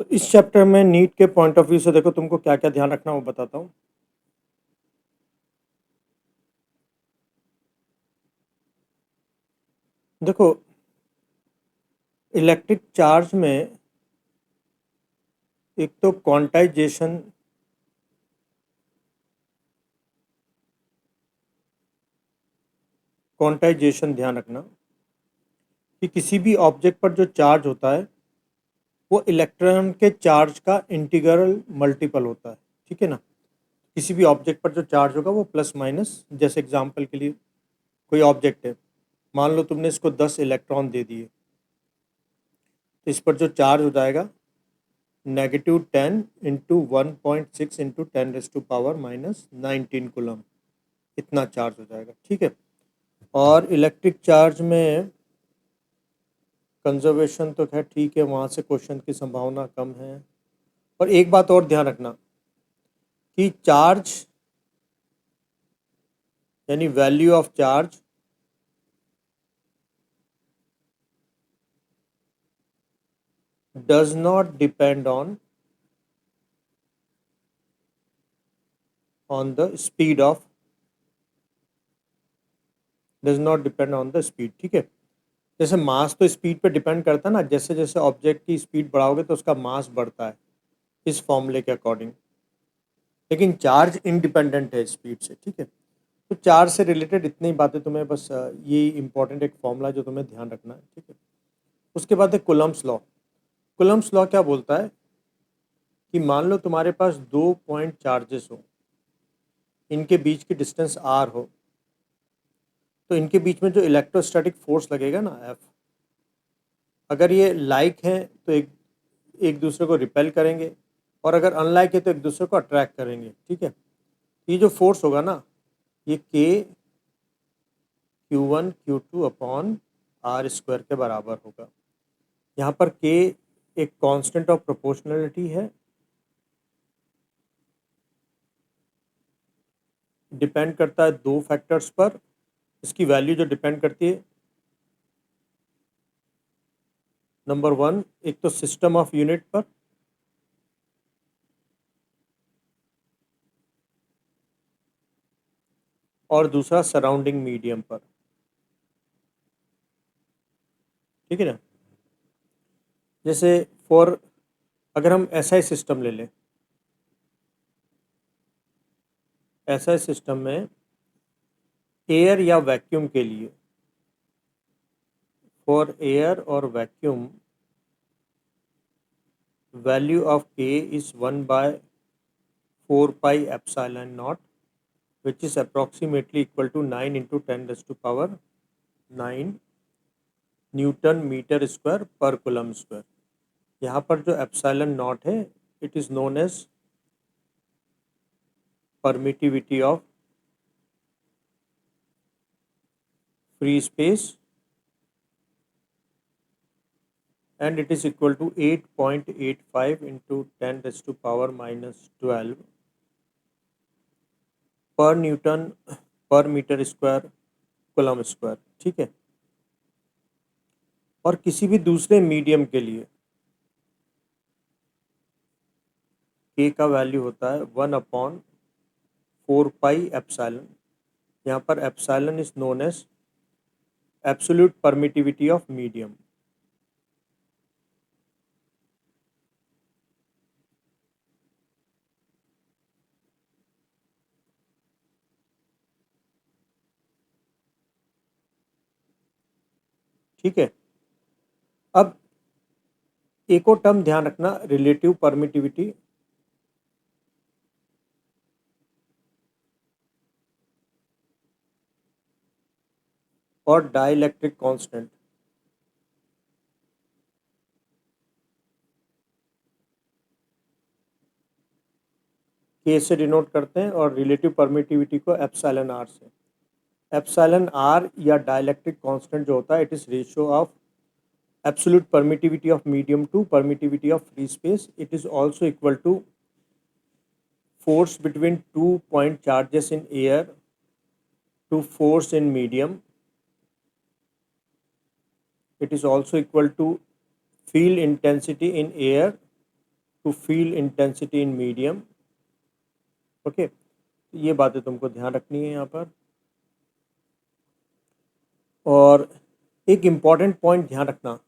तो इस चैप्टर में नीट के पॉइंट ऑफ व्यू से देखो तुमको क्या क्या ध्यान रखना वो बताता हूँ। देखो, इलेक्ट्रिक चार्ज में एक तो क्वांटाइजेशन ध्यान रखना कि किसी भी ऑब्जेक्ट पर जो चार्ज होता है वो इलेक्ट्रॉन के चार्ज का इंटीग्रल मल्टीपल होता है। ठीक है ना। किसी भी ऑब्जेक्ट पर जो चार्ज होगा वो प्लस माइनस, जैसे एग्जांपल के लिए कोई ऑब्जेक्ट है, मान लो तुमने इसको 10 इलेक्ट्रॉन दे दिए, तो इस पर जो चार्ज हो जाएगा -10 इंटू 1.6 इंटू 10⁻⁻⁻19 कूलम, इतना चार्ज हो जाएगा। ठीक है। और इलेक्ट्रिक चार्ज में कंजर्वेशन तो खैर ठीक है, वहाँ से क्वेश्चन की संभावना कम है। और एक बात और ध्यान रखना कि चार्ज यानी value of charge does not depend on the speed of does not depend on the speed. ठीक है। जैसे मास तो स्पीड पे डिपेंड करता है ना, जैसे जैसे ऑब्जेक्ट की स्पीड बढ़ाओगे तो उसका मास बढ़ता है इस फॉर्मूले के अकॉर्डिंग, लेकिन चार्ज इंडिपेंडेंट है स्पीड से। ठीक है। तो चार्ज से रिलेटेड इतनी बातें तुम्हें बस ये इंपॉर्टेंट एक फॉर्मूला जो तुम्हें ध्यान रखना है। ठीक है। उसके बाद है कुलम्स लॉ। कुलम्स लॉ क्या बोलता है कि मान लो तुम्हारे पास दो पॉइंट चार्जेस हो, इनके बीच की डिस्टेंस आर हो, तो इनके बीच में जो इलेक्ट्रोस्टैटिक फोर्स लगेगा ना एफ, अगर ये लाइक हैं तो एक एक दूसरे को रिपेल करेंगे, और अगर अनलाइक है तो एक दूसरे को अट्रैक्ट करेंगे। ठीक है। ये जो फोर्स होगा ना, ये के Q1 Q2 upon R square के बराबर होगा। यहाँ पर के एक कांस्टेंट ऑफ प्रोपोर्शनलिटी है, डिपेंड करता है दो फैक्टर्स पर। इसकी वैल्यू जो डिपेंड करती है, नंबर वन, एक तो सिस्टम ऑफ यूनिट पर, और दूसरा सराउंडिंग मीडियम पर। ठीक है ना। जैसे फॉर अगर हम एसआई सिस्टम ले लें, एसआई सिस्टम में एयर या वैक्यूम के लिए, फॉर एयर और vacuum value of K is 1/4πε0, which is approximately equal to 9 into 10⁻⁹ newton metre square per coulomb square. यहाँ पर जो एप्सिलॉन नॉट है, it is known as permittivity of free space, and it is equal to 8.85 into 10⁻⁻12 पर Newton पर metre square coulomb square. ठीक है। और किसी भी दूसरे मीडियम के लिए के का वैल्यू होता है 1/4πε। यहाँ पर epsilon is known as absolute permittivity of medium. ठीक है। अब एक और टर्म ध्यान रखना, रिलेटिव परमिटिविटी और डाइलेक्ट्रिक कांस्टेंट। के से डिनोट करते हैं और रिलेटिव परमिटिविटी को एप्सिलॉन आर से। एप्सिलॉन आर या डाइलेक्ट्रिक कांस्टेंट जो होता है, it is ratio of absolute permittivity of medium to permittivity of free space. It is also equal to force between 2 point charges in air to force in medium. It is also equal to field intensity in air to field intensity in medium. Okay, ये बातें तुमको ध्यान रखनी है यहाँ पर। और एक इम्पॉर्टेंट पॉइंट ध्यान रखना,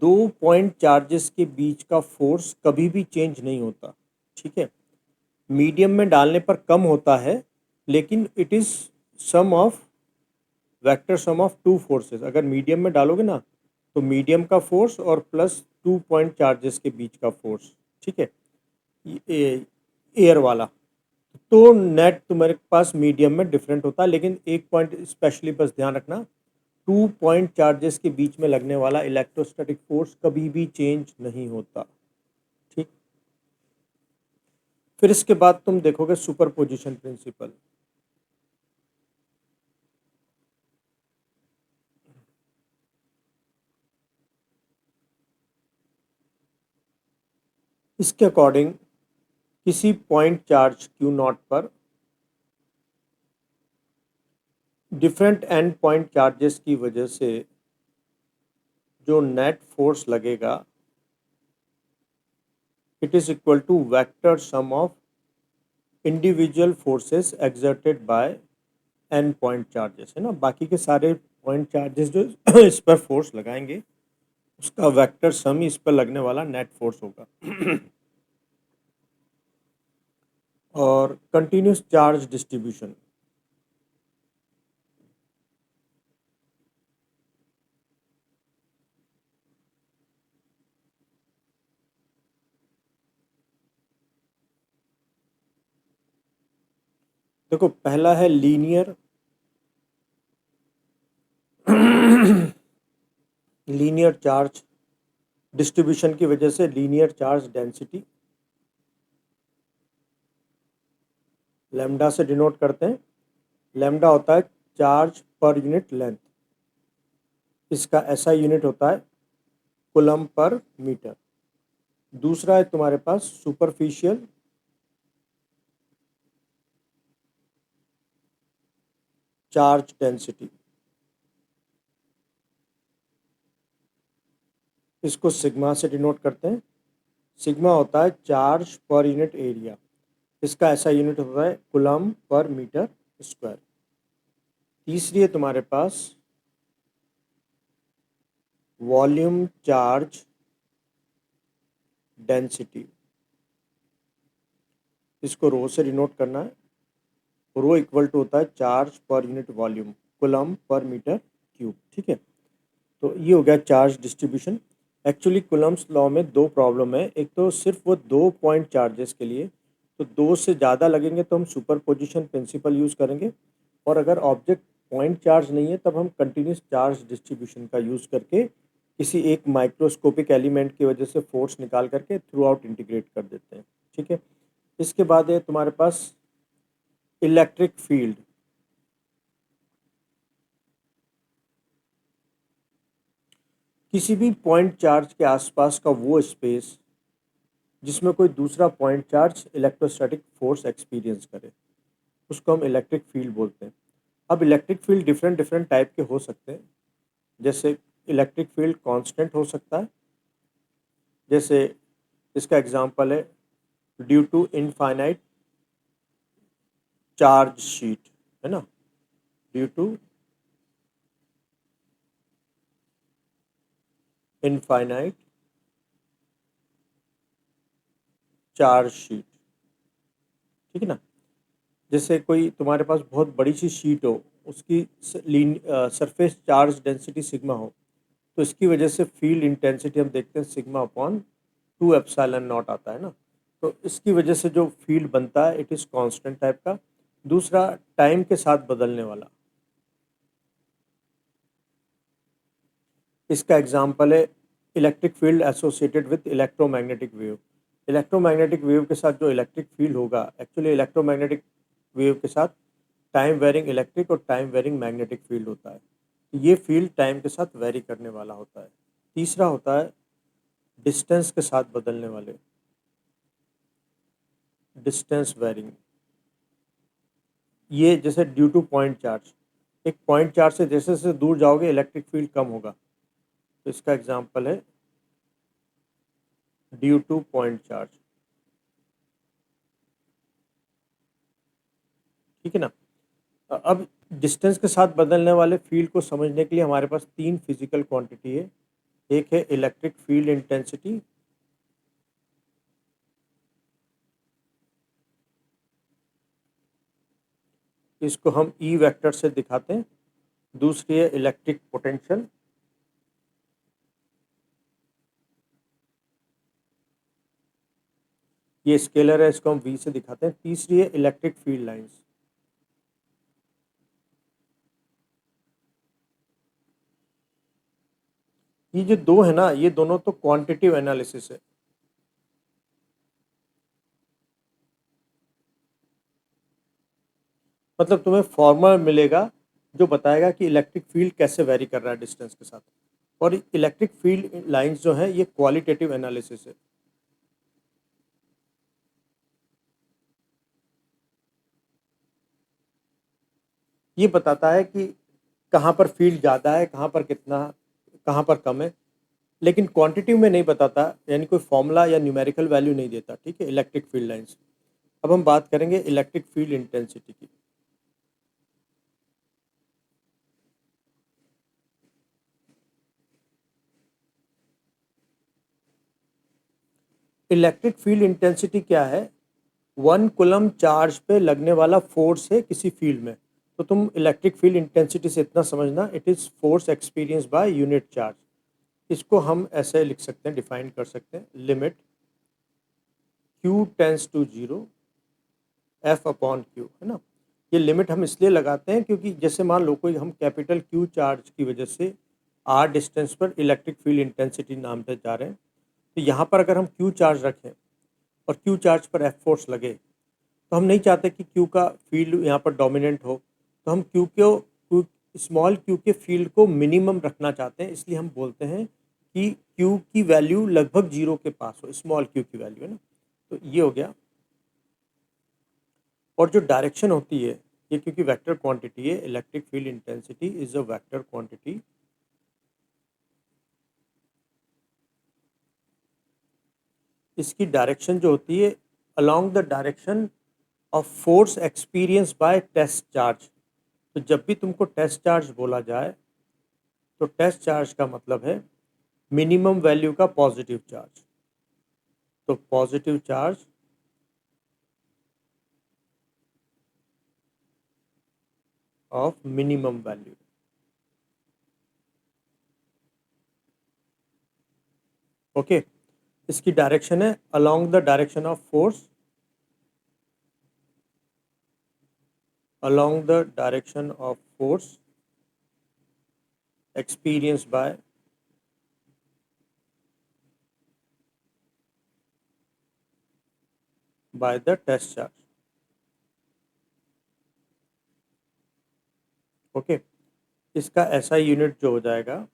2 पॉइंट चार्जेस के बीच का फोर्स कभी भी चेंज नहीं होता, ठीक है। मीडियम में डालने पर कम होता है, लेकिन it is sum of vector sum of two forces. अगर मीडियम में डालोगे ना, तो मीडियम का फोर्स और प्लस 2 पॉइंट चार्जेस के बीच का फोर्स, ठीक है, एयर वाला। तो नेट तुम्हारे पास मीडियम में डिफरेंट होता है, लेकिन एक पॉइंट स्पेशली बस ध्यान रखना, 2 पॉइंट चार्जेस के बीच में लगने वाला इलेक्ट्रोस्टैटिक फोर्स कभी भी चेंज नहीं होता, ठीक। फिर इसके बाद तुम देखोगे सुपरपोजिशन प्रिंसिपल। इसके अकॉर्डिंग किसी पॉइंट चार्ज क्यू नॉट पर डिफरेंट एंड पॉइंट चार्जेस की वजह से जो नेट फोर्स लगेगा, it is equal to vector sum of individual forces exerted by N point charges, है ना। बाकी के सारे पॉइंट चार्जेस जो इस पर फोर्स लगाएंगे, उसका वेक्टर सम इस पर लगने वाला नेट फोर्स होगा। और कंटिन्यूस चार्ज डिस्ट्रीब्यूशन, देखो पहला है लीनियर लीनियर चार्ज डिस्ट्रीब्यूशन की वजह से लीनियर चार्ज डेंसिटी, लैम्डा से डिनोट करते हैं। लैम्डा होता है चार्ज पर यूनिट लेंथ, इसका ऐसा यूनिट होता है कूलम पर मीटर। दूसरा है तुम्हारे पास सुपरफिशियल चार्ज डेंसिटी, इसको सिग्मा से डिनोट करते हैं। सिग्मा होता है चार्ज पर यूनिट एरिया, इसका ऐसा यूनिट होता है कूलम पर मीटर स्क्वायर। तीसरी है तुम्हारे पास वॉल्यूम चार्ज डेंसिटी, इसको रो से डिनोट करना है। रो इक्वल टू होता है charge per unit volume coulomb per metre cube, ठीक है। तो ये हो गया charge distribution. Actually Coulomb's law में दो प्रॉब्लम है, एक तो सिर्फ वो 2 पॉइंट चार्जेस के लिए, तो दो से ज़्यादा लगेंगे तो हम सुपरपोजिशन प्रिंसिपल यूज़ करेंगे, और अगर ऑब्जेक्ट पॉइंट चार्ज नहीं है तब हम कंटिन्यूस चार्ज डिस्ट्रीब्यूशन का यूज़ करके किसी एक माइक्रोस्कोपिक एलिमेंट की वजह से फोर्स निकाल करके थ्रू आउट इंटीग्रेट कर देते हैं, ठीक है। इसके बाद है तुम्हारे पास इलेक्ट्रिक फील्ड। किसी भी पॉइंट चार्ज के आसपास का वो स्पेस जिसमें कोई दूसरा point charge electrostatic force experience करे, उसको हम इलेक्ट्रिक फील्ड बोलते हैं। अब electric field different different type के हो सकते हैं। जैसे इलेक्ट्रिक फील्ड कांस्टेंट हो सकता है, जैसे इसका एग्जांपल है due to infinite charge sheet, है ना, due to infinite charge sheet, ठीक है ना। जैसे कोई तुम्हारे पास बहुत बड़ी सी शीट हो, उसकी सरफेस चार्ज डेंसिटी सिग्मा हो, तो इसकी वजह से फील्ड इंटेंसिटी हम देखते हैं सिग्मा अपॉन 2 एप्सिलॉन नॉट आता है ना। तो इसकी वजह से जो फील्ड बनता है इट इज़ कांस्टेंट टाइप का। दूसरा टाइम के साथ बदलने वाला, इसका एग्जांपल है electric field associated with electromagnetic wave. Electromagnetic wave के साथ जो इलेक्ट्रिक फील्ड होगा, एक्चुअली इलेक्ट्रोमैग्नेटिक वेव के साथ टाइम वेरिंग इलेक्ट्रिक और टाइम वेरिंग मैग्नेटिक फील्ड होता है। ये फील्ड टाइम के साथ वेरी करने वाला होता है। तीसरा होता है डिस्टेंस के साथ बदलने वाले, डिस्टेंस वेरिंग। ये जैसे ड्यू टू पॉइंट चार्ज, एक पॉइंट चार्ज से जैसे जैसे दूर जाओगे इलेक्ट्रिक फील्ड कम होगा, तो इसका एग्जांपल है ड्यू टू पॉइंट चार्ज। ठीक है ना। अब डिस्टेंस के साथ बदलने वाले फील्ड को समझने के लिए हमारे पास तीन फिजिकल क्वांटिटी है। एक है इलेक्ट्रिक फील्ड इंटेंसिटी, इसको हम ई वेक्टर से दिखाते हैं। दूसरी है इलेक्ट्रिक पोटेंशियल, ये स्केलर है, इसको हम वी से दिखाते हैं। तीसरी है इलेक्ट्रिक फील्ड लाइंस। ये जो दो है ना, ये दोनों तो क्वांटिटिव एनालिसिस है। मतलब तुम्हें फॉर्मूला मिलेगा जो बताएगा कि इलेक्ट्रिक फील्ड कैसे वेरी कर रहा है डिस्टेंस के साथ। और इलेक्ट्रिक फील्ड लाइंस जो है ये क्वालिटेटिव एनालिसिस है। ये बताता है कि कहाँ पर फील्ड ज़्यादा है, कहाँ पर कितना, कहाँ पर कम है, लेकिन क्वांटिटी में नहीं बताता, यानी कोई फॉर्मूला या न्यूमेरिकल वैल्यू नहीं देता। ठीक है, इलेक्ट्रिक फील्ड लाइंस। अब हम बात करेंगे इलेक्ट्रिक फील्ड इंटेंसिटी की। इलेक्ट्रिक फील्ड इंटेंसिटी क्या है? 1 कूलम चार्ज पे लगने वाला फोर्स है किसी फील्ड में। तो तुम इलेक्ट्रिक फील्ड इंटेंसिटी से इतना समझना, it is force experience by unit charge. इसको हम ऐसे लिख सकते हैं, डिफाइन कर सकते हैं, limit Q tends to zero F upon Q, है ना। ये लिमिट हम इसलिए लगाते हैं क्योंकि जैसे मान लो कोई हम कैपिटल Q चार्ज की वजह से R डिस्टेंस पर इलेक्ट्रिक फील्ड इंटेंसिटी नाम पे जा रहे हैं, तो यहाँ पर अगर हम Q चार्ज रखें और Q चार्ज पर F फोर्स लगे, तो हम नहीं चाहते कि Q का फील्ड यहाँ पर डोमिनेंट हो। तो हम स्मॉल q के फील्ड को मिनिमम रखना चाहते हैं, इसलिए हम बोलते हैं कि Q की वैल्यू लगभग जीरो के पास हो, स्मॉल q की वैल्यू, है ना। तो ये हो गया। और जो डायरेक्शन होती है, ये क्योंकि वेक्टर क्वांटिटी है, electric field intensity is a vector quantity. इसकी डायरेक्शन जो होती है along the direction of force experience by test charge. तो जब भी तुमको टेस्ट चार्ज बोला जाए, तो टेस्ट चार्ज का मतलब है मिनिमम वैल्यू का पॉजिटिव चार्ज। तो positive charge of minimum value. Okay, इसकी डायरेक्शन है along the direction of force, along the direction of force experienced by the test charge। Okay, इसका एसआई यूनिट जो हो जाएगा,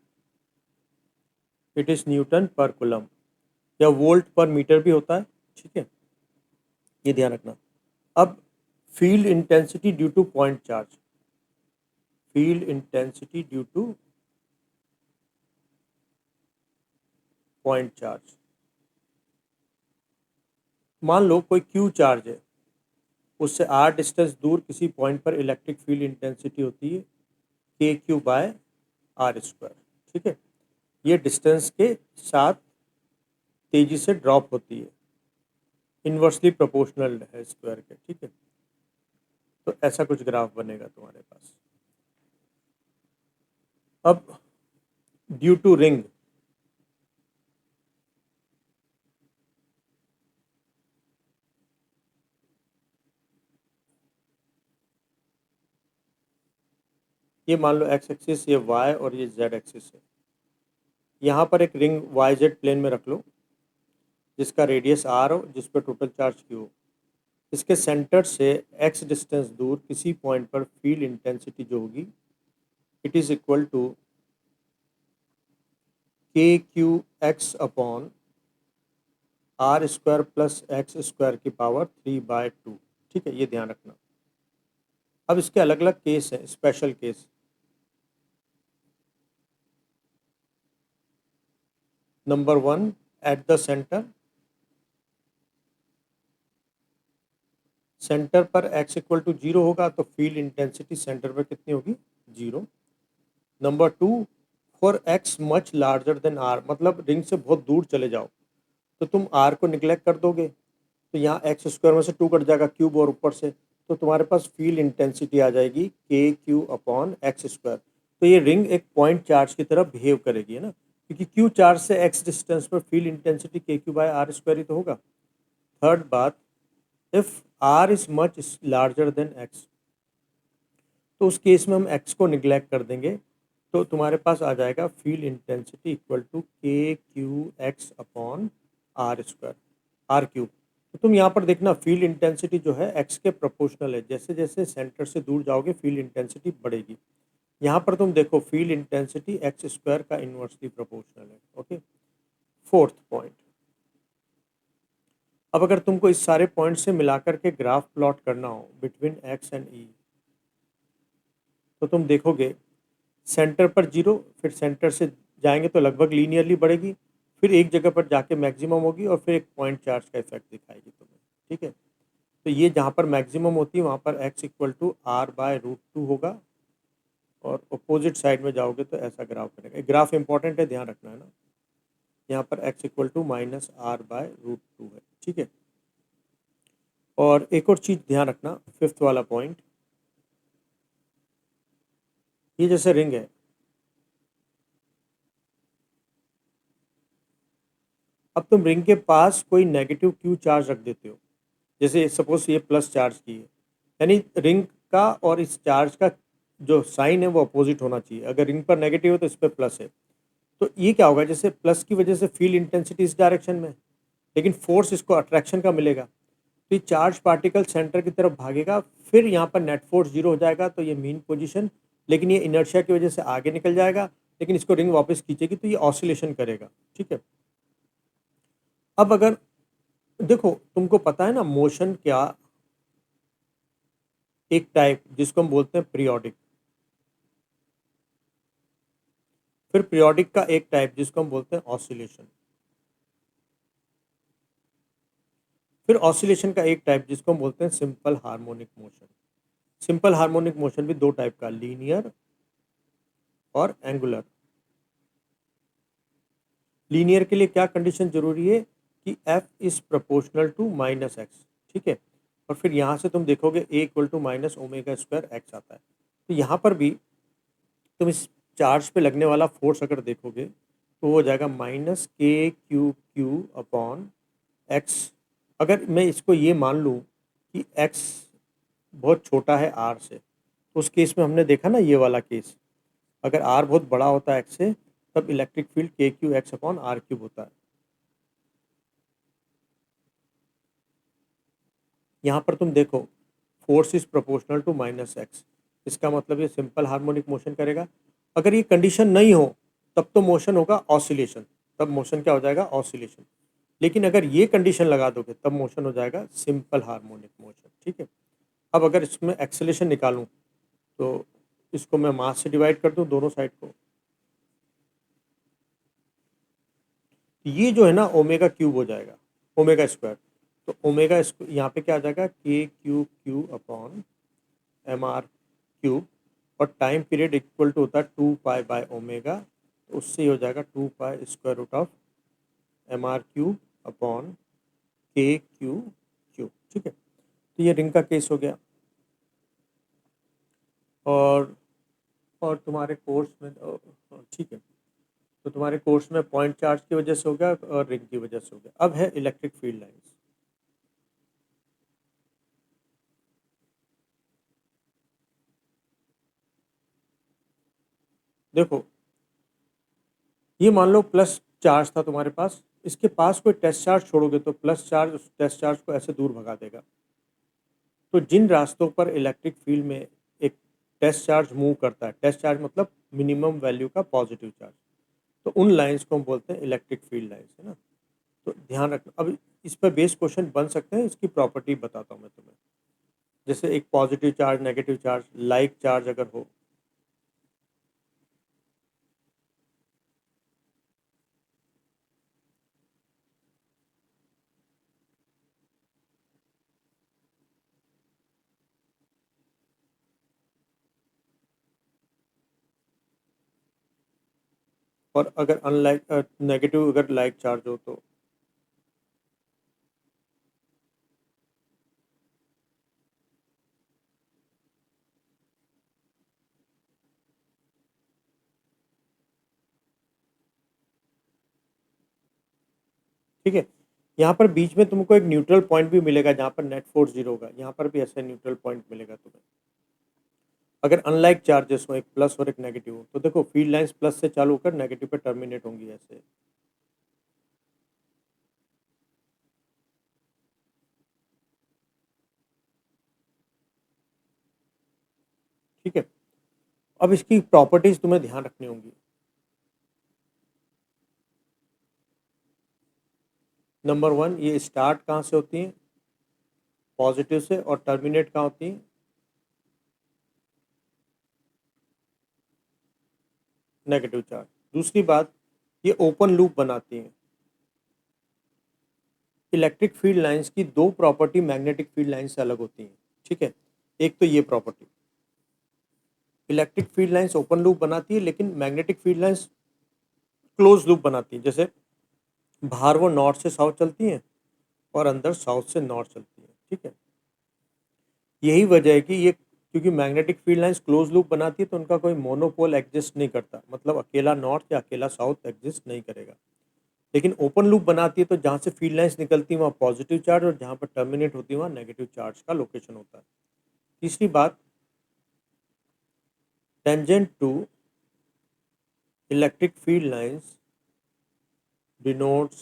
इट इज न्यूटन पर coulomb, या volt पर मीटर भी होता है। ठीक है, ये ध्यान रखना। अब field intensity due to point charge, field intensity due to point charge. मान लो कोई क्यू चार्ज है, उससे आर डिस्टेंस दूर किसी पॉइंट पर इलेक्ट्रिक फील्ड इंटेंसिटी होती है के क्यू बाय आर स्क्वायर। ठीक है, ये डिस्टेंस के साथ तेजी से ड्रॉप होती है, इन्वर्सली प्रोपोर्शनल है स्क्वायर के। ठीक है, तो ऐसा कुछ ग्राफ बनेगा तुम्हारे पास। अब ड्यू टू रिंग, ये मान लो एक्स एक्सिस, ये वाई और ये जेड एक्सिस है। यहाँ पर एक रिंग वाई जेड प्लेन में रख लो जिसका रेडियस आर हो, जिस पर टोटल चार्ज क्यू हो। इसके सेंटर से एक्स डिस्टेंस दूर किसी पॉइंट पर फील्ड इंटेंसिटी जो होगी, it is equal to K Q X upon R square plus X square की पावर 3/2। ठीक है, ये ध्यान रखना। अब इसके अलग अलग केस हैं, special case. Number 1, at the centre, centre पर x इक्वल टू 0 होगा तो फील्ड इंटेंसिटी सेंटर पर कितनी होगी, 0। Number 2, for x much larger then r, मतलब रिंग से बहुत दूर चले जाओ तो तुम r को निगलेक्ट कर दोगे, तो यहाँ एक्स स्क्वायर में से 2 कट जाएगा, क्यूब और ऊपर से, तो तुम्हारे पास फील्ड इंटेंसिटी आ जाएगी K Q upon x square. तो ये रिंग एक पॉइंट चार्ज की तरह बिहेव करेगी, है ना, क्योंकि क्यू चार्ज से एक्स डिस्टेंस पर field intensity K Q by R square ही तो होगा। थर्ड बात, if R is much larger than X, तो उस केस में हम एक्स को निगलेक्ट कर देंगे, तो तुम्हारे पास आ जाएगा field intensity equal to K Q X upon R square, R cube. तो तुम यहाँ पर देखना फील्ड इंटेंसिटी जो है एक्स के प्रोपोर्शनल है, जैसे जैसे सेंटर से दूर जाओगे फील्ड इंटेंसिटी बढ़ेगी। यहाँ पर तुम देखो फील्ड इंटेंसिटी एक्स स्क्वायर का इन्वर्सली प्रोपोर्शनल है। ओके, फोर्थ पॉइंट, अब अगर तुमको इस सारे पॉइंट से मिलाकर के ग्राफ प्लॉट करना हो बिटवीन एक्स एंड ई, तो तुम देखोगे सेंटर पर 0, फिर सेंटर से जाएंगे तो लगभग लीनियरली बढ़ेगी, फिर एक जगह पर जाके मैक्सिमम होगी और फिर एक पॉइंट चार्ज का इफेक्ट दिखाएगी तुम्हें। ठीक है, तो ये जहाँ पर मैक्सिमम होती है वहाँ पर x equal to R by root 2 होगा, और अपोजिट साइड में जाओगे तो ऐसा ग्राफ बनेगा। ग्राफ इंपॉर्टेंट है, ध्यान रखना है ना, यहाँ पर x equal to minus R by root 2 है। ठीक है, और एक और चीज़ ध्यान रखना, फिफ्थ वाला पॉइंट, ये जैसे रिंग है, अब तुम रिंग के पास कोई नेगेटिव क्यू चार्ज रख देते हो, जैसे सपोज ये प्लस चार्ज की है, यानी रिंग का और इस चार्ज का जो साइन है वो अपोजिट होना चाहिए। अगर रिंग पर नेगेटिव है तो इस पर प्लस है, तो ये क्या होगा, जैसे प्लस की वजह से फील्ड इंटेंसिटी इस डायरेक्शन में, लेकिन फोर्स इसको अट्रैक्शन का मिलेगा, तो ये चार्ज पार्टिकल सेंटर की तरफ भागेगा, फिर यहाँ पर नेट फोर्स 0 हो जाएगा, तो ये मीन पोजीशन, लेकिन ये इनर्शिया की वजह से आगे निकल जाएगा, लेकिन इसको रिंग वापस खींचेगी तो ये ऑसिलेशन करेगा। ठीक है, अब अगर देखो तुमको पता है ना मोशन क्या, एक टाइप जिसको हम बोलते हैं पीरियोडिक, फिर पीरियोडिक का एक टाइप जिसको हम बोलते हैं ऑसिलेशन, फिर ऑसिलेशन का एक टाइप जिसको हम बोलते हैं simple harmonic motion. Simple harmonic motion भी दो टाइप का, लीनियर और एंगुलर। लीनियर के लिए क्या कंडीशन जरूरी है कि F is proportional to minus X. ठीक है, और फिर यहाँ से तुम देखोगे A equal to minus omega square X आता है, तो यहाँ पर भी तुम इस चार्ज पे लगने वाला फोर्स अगर देखोगे तो वो हो जाएगा माइनस के क्यू क्यू अपॉन एक्स। अगर मैं इसको ये मान लूँ कि एक्स बहुत छोटा है आर से, तो उस केस में हमने देखा ना ये वाला केस, अगर आर बहुत बड़ा होता है एक्स से तब electric field K Q X upon R cube होता है। यहाँ पर तुम देखो force is proportional to minus X, इसका मतलब ये सिंपल हार्मोनिक मोशन करेगा। अगर ये कंडीशन नहीं हो तब तो मोशन होगा ऑसिलेशन, तब मोशन क्या हो जाएगा, ऑसिलेशन। लेकिन अगर ये कंडीशन लगा दोगे तब मोशन हो जाएगा सिंपल हार्मोनिक मोशन। ठीक है, अब अगर इसमें एक्सेलेरेशन निकालूं तो इसको मैं मास से डिवाइड कर दूं दोनों साइड को, ये जो है ना ओमेगा क्यूब हो जाएगा, ओमेगा स्क्वायर। तो ओमेगा यहाँ पे क्या आ जाएगा, K Q Q upon M R cube, और टाइम पीरियड इक्वल टू होता है 2 पाई बाय ओमेगा, तो उससे ही हो जाएगा 2 pi square root of M R cube upon K Q cube. ठीक है, तो ये रिंग का केस हो गया। और तुम्हारे कोर्स में ठीक है, तो तुम्हारे कोर्स में पॉइंट चार्ज की वजह से हो गया और रिंग की वजह से हो गया। अब है इलेक्ट्रिक फील्ड लाइंस। देखो ये मान लो प्लस चार्ज था तुम्हारे पास, इसके पास कोई टेस्ट चार्ज छोड़ोगे तो प्लस चार्ज उस टेस्ट चार्ज को ऐसे दूर भगा देगा। तो जिन रास्तों पर इलेक्ट्रिक फील्ड में एक टेस्ट चार्ज मूव करता है, टेस्ट चार्ज मतलब मिनिमम वैल्यू का पॉजिटिव चार्ज, तो उन लाइंस को हम बोलते हैं इलेक्ट्रिक फील्ड लाइंस, है ना। तो ध्यान रखना, अब इस पर बेस क्वेश्चन बन सकते हैं, इसकी प्रॉपर्टी बताता हूँ मैं तुम्हें। जैसे एक positive charge, negative charge, like charge अगर हो, और अगर अनलाइक नेगेटिव अगर लाइक चार्ज हो तो ठीक है। यहाँ पर बीच में तुमको एक न्यूट्रल पॉइंट भी मिलेगा जहाँ पर नेट फोर्स जीरो होगा, यहाँ पर भी ऐसा न्यूट्रल पॉइंट मिलेगा तुम्हें। अगर अनलाइक चार्जेस हो, एक प्लस और एक नेगेटिव हो, तो देखो फील्ड लाइंस प्लस से चालू होकर नेगेटिव पे टर्मिनेट होंगी ऐसे। ठीक है, अब इसकी प्रॉपर्टीज तुम्हें ध्यान रखनी होंगी। नंबर वन, ये स्टार्ट कहाँ से होती है? पॉजिटिव से, और टर्मिनेट कहाँ होती है? Negative charge. दूसरी बात, ये ओपन लूप बनाती हैं। इलेक्ट्रिक फील्ड लाइंस की दो प्रॉपर्टी मैग्नेटिक फील्ड लाइन से अलग होती हैं। ठीक है, एक तो ये property, electric field lines open loop बनाती है, लेकिन magnetic field lines close loop बनाती है। जैसे बाहर वो नॉर्थ से साउथ चलती हैं और अंदर साउथ से नॉर्थ चलती है। ठीक है, यही वजह है कि ये, क्योंकि magnetic field lines close loop बनाती है तो उनका कोई मोनोपोल एग्जिस्ट नहीं करता, मतलब अकेला नॉर्थ या अकेला साउथ एग्जिस्ट नहीं करेगा। लेकिन ओपन लूप बनाती है तो जहाँ से फील्ड लाइंस निकलती है वहाँ पॉजिटिव चार्ज, और जहाँ पर टर्मिनेट होती है वहाँ नेगेटिव चार्ज का लोकेशन होता है। तीसरी बात, tangent to electric field lines denotes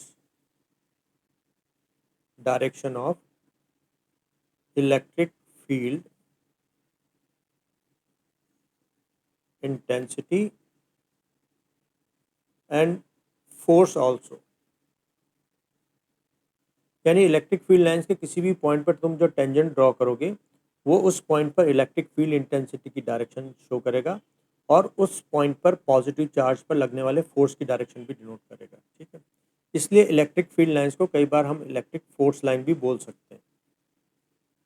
direction of electric field intensity and force also. यानी इलेक्ट्रिक फील्ड लाइंस के किसी भी पॉइंट पर तुम जो टेंजेंट ड्रॉ करोगे वो उस पॉइंट पर इलेक्ट्रिक फील्ड इंटेंसिटी की डायरेक्शन शो करेगा, और उस पॉइंट पर पॉजिटिव चार्ज पर लगने वाले फोर्स की डायरेक्शन भी डिनोट करेगा। ठीक है, इसलिए इलेक्ट्रिक फील्ड लाइंस को कई बार हम इलेक्ट्रिक फोर्स लाइन भी बोल सकते हैं।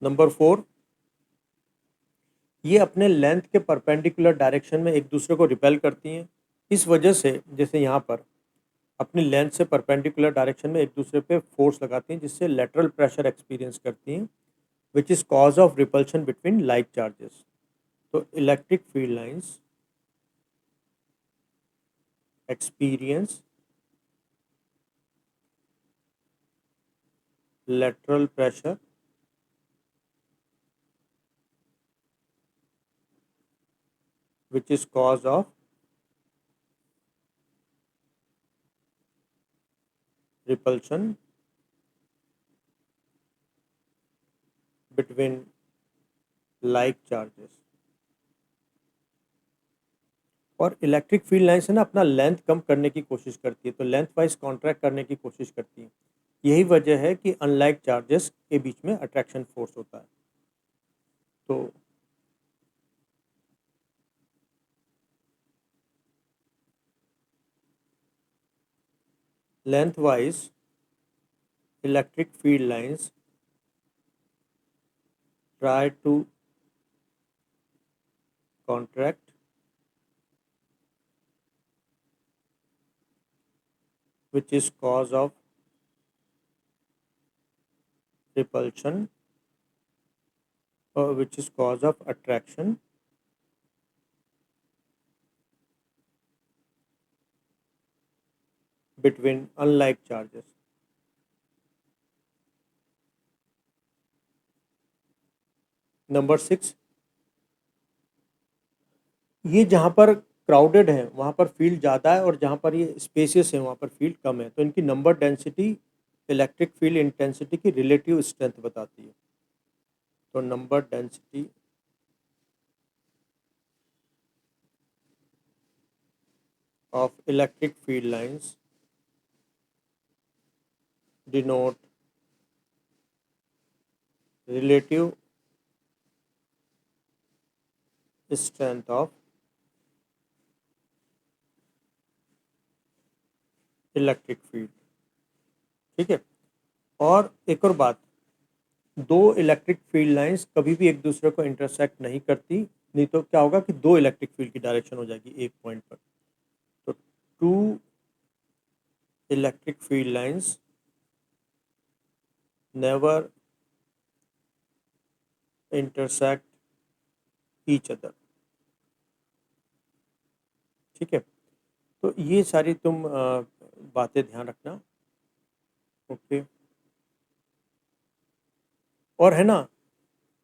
नंबर फोर, ये अपने लेंथ के परपेंडिकुलर डायरेक्शन में एक दूसरे को रिपेल करती हैं। इस वजह से जैसे यहाँ पर अपनी लेंथ से परपेंडिकुलर डायरेक्शन में एक दूसरे पे फोर्स लगाती हैं, जिससे लेटरल प्रेशर एक्सपीरियंस करती हैं, which is cause of repulsion between like charges. तो electric field lines experience lateral pressure which is cause of repulsion between like charges। और इलेक्ट्रिक फील्ड लाइन से ना अपना लेंथ कम करने की कोशिश करती है, तो लेंथ वाइज कॉन्ट्रैक्ट करने की कोशिश करती है। यही वजह है कि अनलाइक चार्जेस के बीच में अट्रैक्शन फोर्स होता है। तो length wise electric field lines try to contract which is cause of repulsion or which is cause of attraction between unlike charges। Number six, ये जहाँ पर क्राउडेड है वहाँ पर फील्ड ज़्यादा है, और जहाँ पर ये स्पेसियस है वहाँ पर फील्ड कम है, तो इनकी number density electric field intensity की रिलेटिव स्ट्रेंथ बताती है। तो number density of electric field lines denote relative strength of electric field. ठीक है, और एक और बात, दो इलेक्ट्रिक फील्ड लाइंस कभी भी एक दूसरे को इंटरसेक्ट नहीं करती, नहीं तो क्या होगा कि दो इलेक्ट्रिक फील्ड की डायरेक्शन हो जाएगी एक पॉइंट पर। तो two electric field lines never intersect each other. ठीक है, तो ये सारी तुम बातें ध्यान रखना। ओके, और है ना,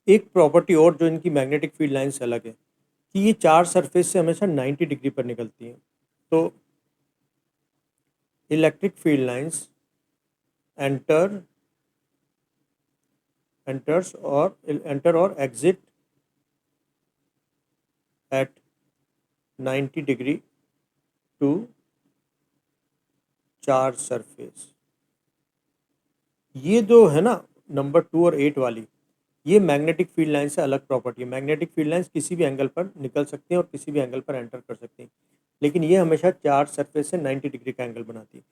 एक प्रॉपर्टी और जो इनकी मैग्नेटिक फील्ड लाइन से अलग है कि ये चार सरफेस से हमेशा 90 डिग्री पर निकलती हैं। तो इलेक्ट्रिक फील्ड लाइंस एंटर और exit at 90 degree to charge surface. ये जो है ना नंबर 2 और 8 वाली, ये मैग्नेटिक फील्ड लाइन से अलग प्रॉपर्टी है। मैग्नेटिक फील्ड लाइंस किसी भी एंगल पर निकल सकती हैं और किसी भी एंगल पर एंटर कर सकती हैं, लेकिन ये हमेशा चार्ज सरफेस से 90 डिग्री का एंगल बनाती है।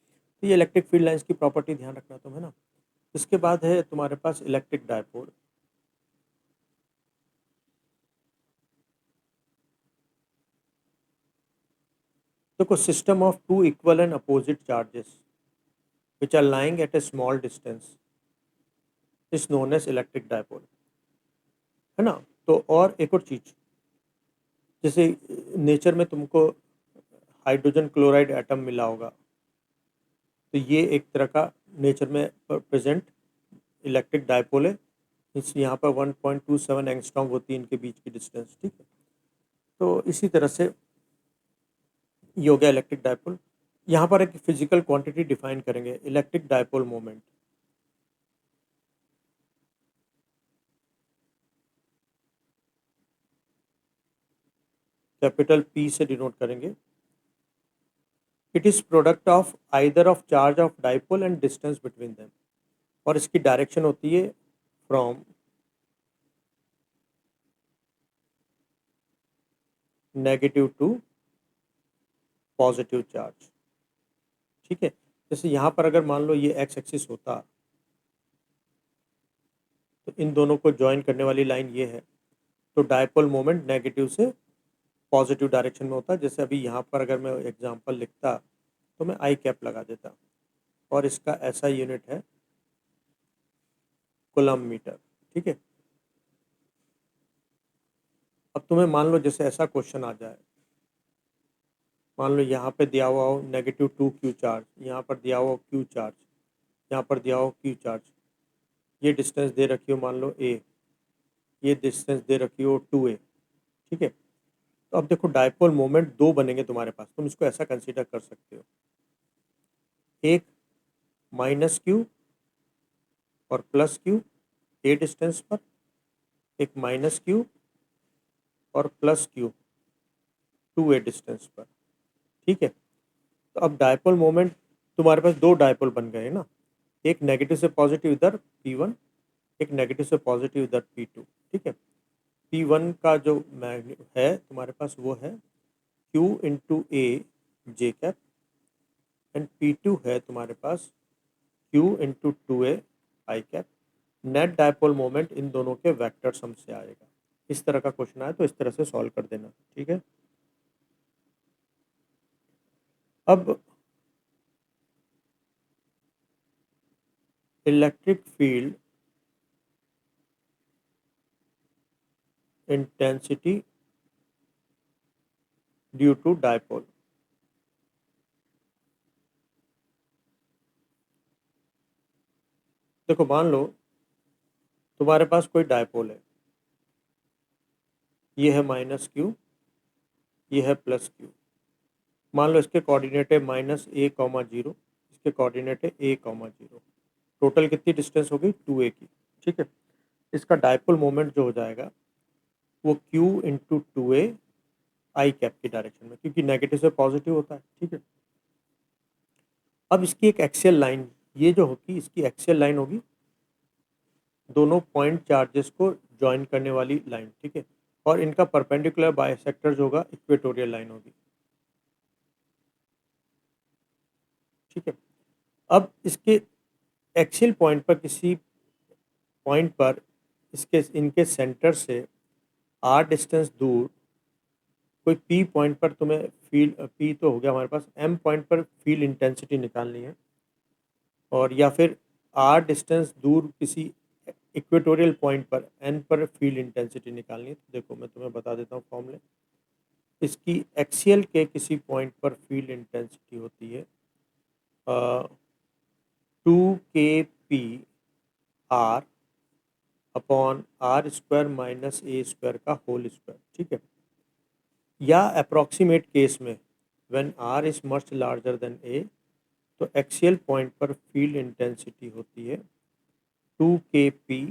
तो ये इलेक्ट्रिक फील्ड लाइंस की प्रॉपर्टी ध्यान रखना तुम, है ना। इसके बाद है तुम्हारे पास इलेक्ट्रिक डायपोल। देखो, system of two equal and opposite charges which are lying at a small distance is known as electric dipole, है ना। तो और एक और चीज, जैसे नेचर में तुमको हाइड्रोजन क्लोराइड एटम मिला होगा, तो ये एक तरह का नेचर में प्रेजेंट इलेक्ट्रिक डायपोल है। इस यहाँ पर 1.27 एंगस्ट्रॉम होती है इनके बीच की डिस्टेंस, ठीक है। तो इसी तरह से ये हो गया इलेक्ट्रिक डायपोल। यहाँ पर एक फिजिकल क्वांटिटी डिफाइन करेंगे, electric dipole moment. Capital P से डिनोट करेंगे। It is product of either of charge of dipole and distance between them, और इसकी डायरेक्शन होती है from negative to positive charge, ठीक है। जैसे यहाँ पर अगर मान लो ये एक्स एक्सिस होता, तो इन दोनों को ज्वाइन करने वाली लाइन ये है, तो डायपोल मोमेंट नेगेटिव से पॉजिटिव डायरेक्शन में होता है। जैसे अभी यहाँ पर अगर मैं एग्जांपल लिखता, तो मैं आई कैप लगा देता, और इसका ऐसा यूनिट है कूलम मीटर, ठीक है। अब तुम्हें मान लो जैसे ऐसा क्वेश्चन आ जाए, मान लो यहाँ पे दिया हुआ हो -2 क्यू चार्ज, यहाँ पर दिया हुआ हो क्यू चार्ज, यहाँ पर दिया हो क्यू चार्ज, ये डिस्टेंस दे रखी हो मान लो ए, ये डिस्टेंस दे रखी हो 2a, ठीक है। तो अब देखो डायपोल मोमेंट दो बनेंगे तुम्हारे पास, तुम इसको ऐसा कंसीडर कर सकते हो, एक -q और +q ए डिस्टेंस पर, एक -q और +q 2a डिस्टेंस पर, ठीक है। तो अब डायपोल मोमेंट तुम्हारे पास दो डायपोल बन गए ना, एक नेगेटिव से पॉजिटिव इधर P1, एक नेगेटिव से पॉजिटिव इधर P2, ठीक है। P1 का जो है तुम्हारे पास वो है Q into A J cap, and P2 है तुम्हारे पास Q into 2a I cap. Net dipole moment in दोनों के वेक्टर सम से आएगा। इस तरह का क्वेश्चन आए तो इस तरह से सॉल्व कर देना, ठीक है। अब electric field intensity due to dipole. देखो मान लो तुम्हारे पास कोई डायपोल है, ये है -q, ये है +q। मान लो इसके कोऑर्डिनेट है -a,0, इसके कोऑर्डिनेट है a,0। टोटल कितनी डिस्टेंस होगी 2a की, ठीक है। इसका डायपोल मोमेंट जो हो जाएगा वो q इंटू 2a आई कैप की डायरेक्शन में, क्योंकि नेगेटिव से पॉजिटिव होता है, ठीक है। अब इसकी एक एक्सियल लाइन, ये जो होगी इसकी एक्सियल लाइन होगी दोनों पॉइंट चार्जेस को ज्वाइन करने वाली लाइन, ठीक है। और इनका परपेंडिकुलर बाइसेक्टर जो होगा इक्वेटोरियल लाइन होगी, ठीक है। अब इसके एक्सियल पॉइंट पर, किसी पॉइंट पर इसके इनके सेंटर से r डिस्टेंस दूर कोई पी पॉइंट पर तुम्हें फील्ड, पी तो हो गया हमारे पास, एम पॉइंट पर फील्ड इंटेंसिटी निकालनी है, और या फिर आर डिस्टेंस दूर किसी इक्वेटोरियल पॉइंट पर एन पर फील्ड इंटेंसिटी निकालनी है। तो देखो मैं तुम्हें बता देता हूँ फॉर्मूले। इसकी एक्सियल के किसी पॉइंट पर फील्ड इंटेंसिटी होती है 2 kp R upon R square minus A square का होल स्क्वायर, ठीक है। या अप्रॉक्सीमेट केस में when R is much larger than A, तो एक्सियल पॉइंट पर फील्ड इंटेंसिटी होती है 2 kp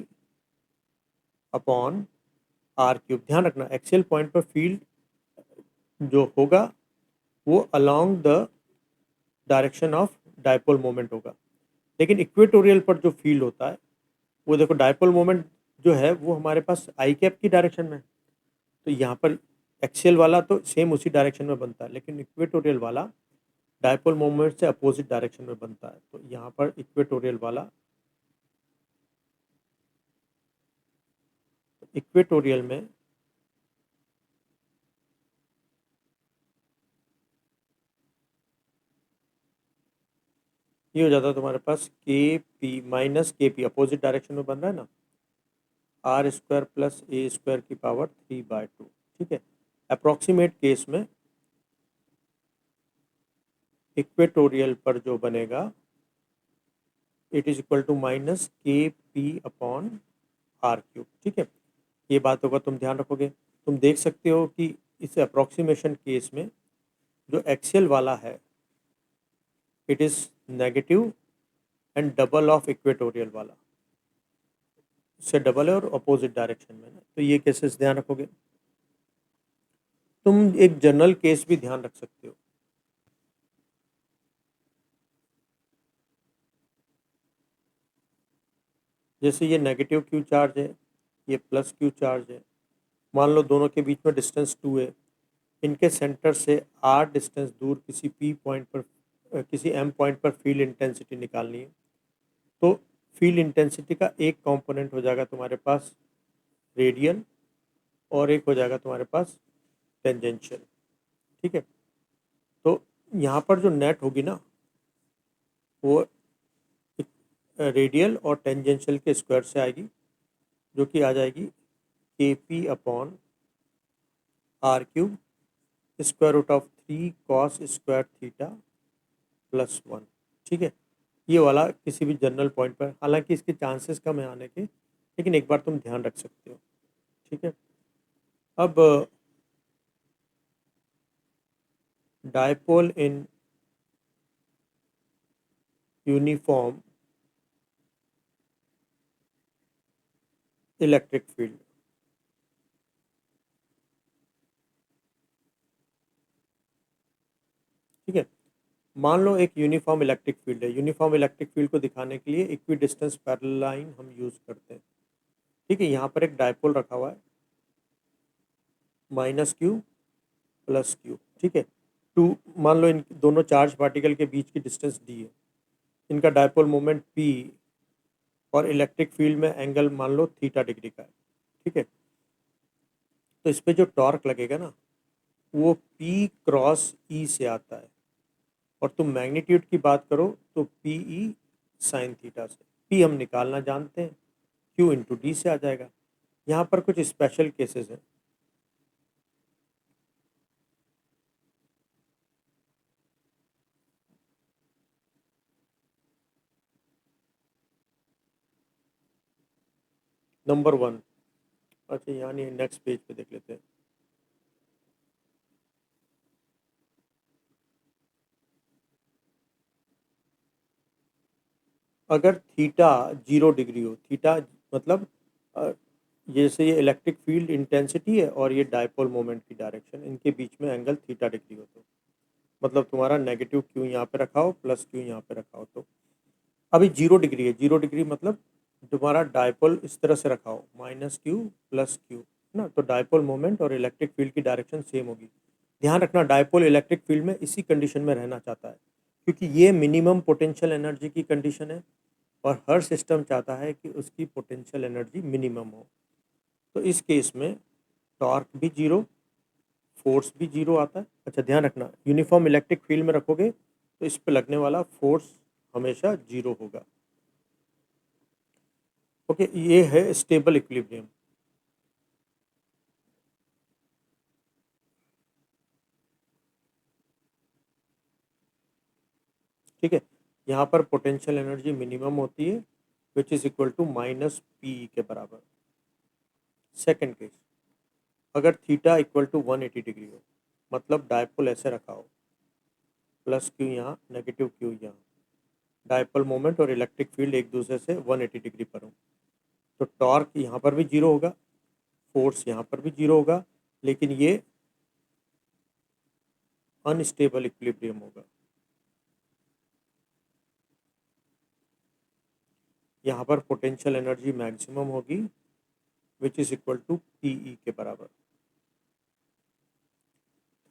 अपॉन आर क्यूब। ध्यान रखना एक्सियल पॉइंट पर फील्ड जो होगा वो along the direction of dipole moment होगा, लेकिन इक्वेटोरियल पर जो फील्ड होता है वो देखो डायपोल मोमेंट जो है वो हमारे पास आई कैप की डायरेक्शन में है। तो यहाँ पर एक्सियल वाला तो सेम उसी डायरेक्शन में बनता है, लेकिन इक्वेटोरियल वाला डायपोल मोमेंट से अपोजिट डायरेक्शन में बनता है। तो यहाँ पर इक्वेटोरियल में ये हो जाता है तुम्हारे पास K P minus K P, opposite direction में बन रहा है ना, R square plus A square की पावर 3/2, ठीक है। अप्रॉक्सीमेट केस में इक्वेटोरियल पर जो बनेगा it is equal to minus K P upon R cube, ठीक है। ये बातों का तुम ध्यान रखोगे। तुम देख सकते हो कि इस अप्रॉक्सीमेशन केस में जो एक्सियल वाला है it is negative and double of equatorial वाला, उससे डबल है और अपोजिट डायरेक्शन में है। तो ये केसेस ध्यान रखोगे। तुम एक जनरल केस भी ध्यान रख सकते हो। जैसे ये नेगेटिव क्यू चार्ज है, ये प्लस क्यू चार्ज है। मान लो दोनों के बीच में डिस्टेंस 2 है, इनके सेंटर से आर डिस्टेंस दूर किसी पी पॉइंट पर किसी एम पॉइंट पर फील्ड इंटेंसिटी निकालनी है। तो फील्ड इंटेंसिटी का एक कंपोनेंट हो जाएगा तुम्हारे पास रेडियल और एक हो जाएगा तुम्हारे पास टेंजेंशियल, ठीक है। तो यहाँ पर जो नेट होगी ना वो रेडियल और टेंजेंशियल के स्क्वायर से आएगी, जो कि आ जाएगी K P upon R cube square root of 3 cos square theta plus 1, ठीक है। ये वाला किसी भी जनरल पॉइंट पर, हालांकि इसके चांसेस कम है आने के, लेकिन एक बार तुम ध्यान रख सकते हो, ठीक है। अब dipole in uniform electric field, ठीक है। मान लो एक यूनिफॉर्म इलेक्ट्रिक फील्ड है। यूनिफॉर्म इलेक्ट्रिक फील्ड को दिखाने के लिए इक्वी डिस्टेंस पैरेलल लाइन हम यूज़ करते हैं, ठीक है। यहाँ पर एक डायपोल रखा हुआ है माइनस क्यू प्लस क्यू, ठीक है। टू, मान लो इन दोनों चार्ज पार्टिकल के बीच की डिस्टेंस डी है, इनका डायपोल मोमेंट पी और इलेक्ट्रिक फील्ड में एंगल मान लो थीटा डिग्री का है, ठीक है। तो इस पर जो टॉर्क लगेगा ना वो पी क्रॉस ई से आता है, और तुम मैग्नीट्यूड की बात करो तो पी ई साइन थीटा से। पी हम निकालना जानते हैं, क्यू इंटू डी से आ जाएगा। यहाँ पर कुछ स्पेशल केसेस हैं। नंबर 1, अच्छा यहाँ नहीं, नेक्स्ट पेज पे देख लेते हैं। अगर थीटा 0 डिग्री हो, थीटा मतलब जैसे ये इलेक्ट्रिक फील्ड इंटेंसिटी है और ये डायपोल मोमेंट की डायरेक्शन, इनके बीच में एंगल थीटा डिग्री हो, तो मतलब तुम्हारा नेगेटिव क्यू यहाँ पे रखा हो प्लस क्यू यहाँ पे रखा हो। तो अभी 0 डिग्री है, 0 डिग्री मतलब तुम्हारा डायपोल इस तरह से रखा हो माइनस क्यू प्लस क्यू ना, तो डायपोल मोमेंट और इलेक्ट्रिक फील्ड की डायरेक्शन सेम होगी। ध्यान रखना डायपोल इलेक्ट्रिक फील्ड में इसी कंडीशन में रहना चाहता है, क्योंकि ये मिनिमम पोटेंशियल एनर्जी की कंडीशन है और हर सिस्टम चाहता है कि उसकी पोटेंशियल एनर्जी मिनिमम हो। तो इस केस में टॉर्क भी 0, फोर्स भी जीरो आता है। अच्छा ध्यान रखना, यूनिफॉर्म इलेक्ट्रिक फील्ड में रखोगे तो इस पे लगने वाला फोर्स हमेशा जीरो होगा। ओके, ये है स्टेबल इक्विलिब्रियम। ठीक है, यहाँ पर पोटेंशियल एनर्जी मिनिमम होती है which is equal to minus P के बराबर। सेकेंड केस, अगर थीटा इक्वल टू 180 डिग्री हो, मतलब डायपोल ऐसे रखा हो, प्लस क्यू यहाँ नेगेटिव क्यू यहाँ, डायपोल मोमेंट और इलेक्ट्रिक फील्ड एक दूसरे से 180 डिग्री पर हो, तो टॉर्क यहाँ पर भी जीरो होगा, फोर्स यहाँ पर भी जीरो होगा, लेकिन ये अनस्टेबल इक्विलिब्रियम होगा। यहाँ पर पोटेंशियल एनर्जी मैक्सिमम होगी which is equal to PE के बराबर।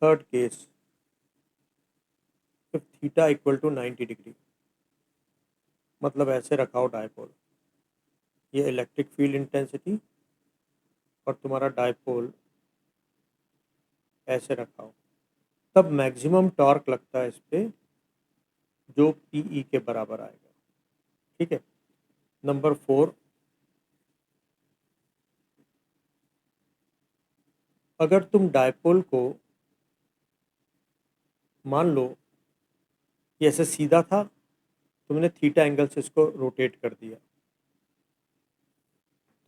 Third case, if theta equal to 90 degree, मतलब ऐसे रखा हो डायपोल, ये इलेक्ट्रिक फील्ड इंटेंसिटी और तुम्हारा डायपोल ऐसे रखा हो, तब मैक्सिमम टॉर्क लगता है इस पे जो पीई के बराबर आएगा। ठीक है, नंबर 4, अगर तुम डायपोल को मान लो ये ऐसे सीधा था, तुमने थीटा एंगल से इसको रोटेट कर दिया,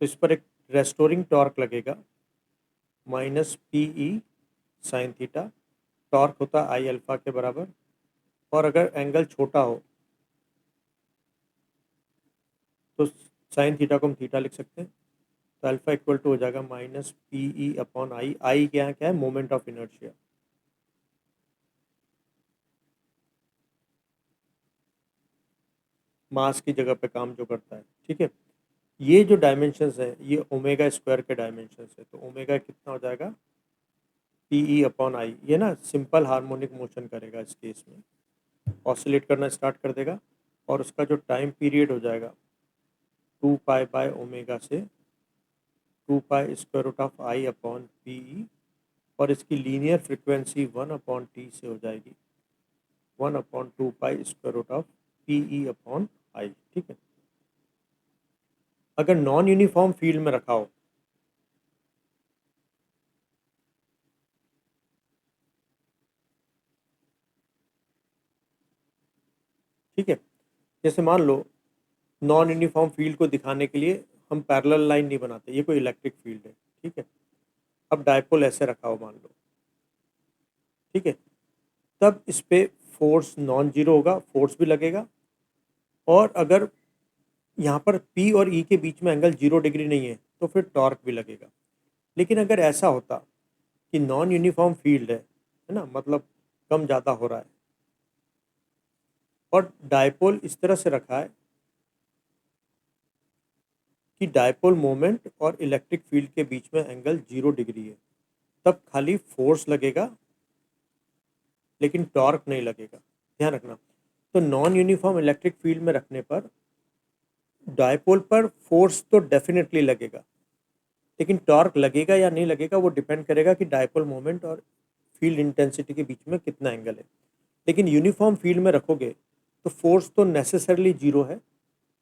तो इस पर एक रेस्टोरिंग टॉर्क लगेगा minus PE sine theta, torque होता है आई अल्फा के बराबर, और अगर एंगल छोटा हो तो साइन थीटा को हम थीटा लिख सकते हैं, तो अल्फा इक्वल टू हो जाएगा माइनस पीई अपॉन आई। आई क्या है मोमेंट ऑफ इनर्शिया। मास की जगह पे काम जो करता है। ठीक है, ये जो डायमेंशंस है ये ओमेगा स्क्वायर के डायमेंशंस है, तो ओमेगा कितना हो जाएगा पीई अपॉन आई। ये ना सिंपल हार्मोनिक मोशन करेगा, इस केस में ऑसिलेट करना स्टार्ट कर देगा, और उसका जो टाइम पीरियड हो जाएगा 2 पाई बाय ओमेगा से 2 pi square root of I upon PE, और इसकी लीनियर फ्रिक्वेंसी 1/t से हो जाएगी 1/2 pi square root of PE upon I. ठीक है, अगर नॉन यूनिफॉर्म फील्ड में रखा हो, ठीक है, जैसे मान लो नॉन यूनिफॉर्म फील्ड को दिखाने के लिए हम पैरेलल लाइन नहीं बनाते, ये कोई इलेक्ट्रिक फील्ड है। ठीक है, अब डायपोल ऐसे रखा हो मान लो, ठीक है, तब इस पे फोर्स नॉन जीरो होगा, फोर्स भी लगेगा, और अगर यहाँ पर P और E के बीच में एंगल 0 डिग्री नहीं है तो फिर टॉर्क भी लगेगा। लेकिन अगर ऐसा होता कि नॉन यूनिफॉर्म फील्ड है ना, मतलब कम ज़्यादा हो रहा है, और डायपोल इस तरह से रखा है कि डायपोल मोमेंट और इलेक्ट्रिक फील्ड के बीच में एंगल 0 डिग्री है, तब खाली फोर्स लगेगा लेकिन टॉर्क नहीं लगेगा। ध्यान रखना, तो नॉन यूनिफॉर्म इलेक्ट्रिक फील्ड में रखने पर डायपोल पर फोर्स तो डेफिनेटली लगेगा, लेकिन टॉर्क लगेगा या नहीं लगेगा वो डिपेंड करेगा कि डायपोल मोमेंट और फील्ड इंटेंसिटी के बीच में कितना एंगल है। लेकिन यूनिफॉर्म फील्ड में रखोगे तो फोर्स तो नेसेसरली जीरो है,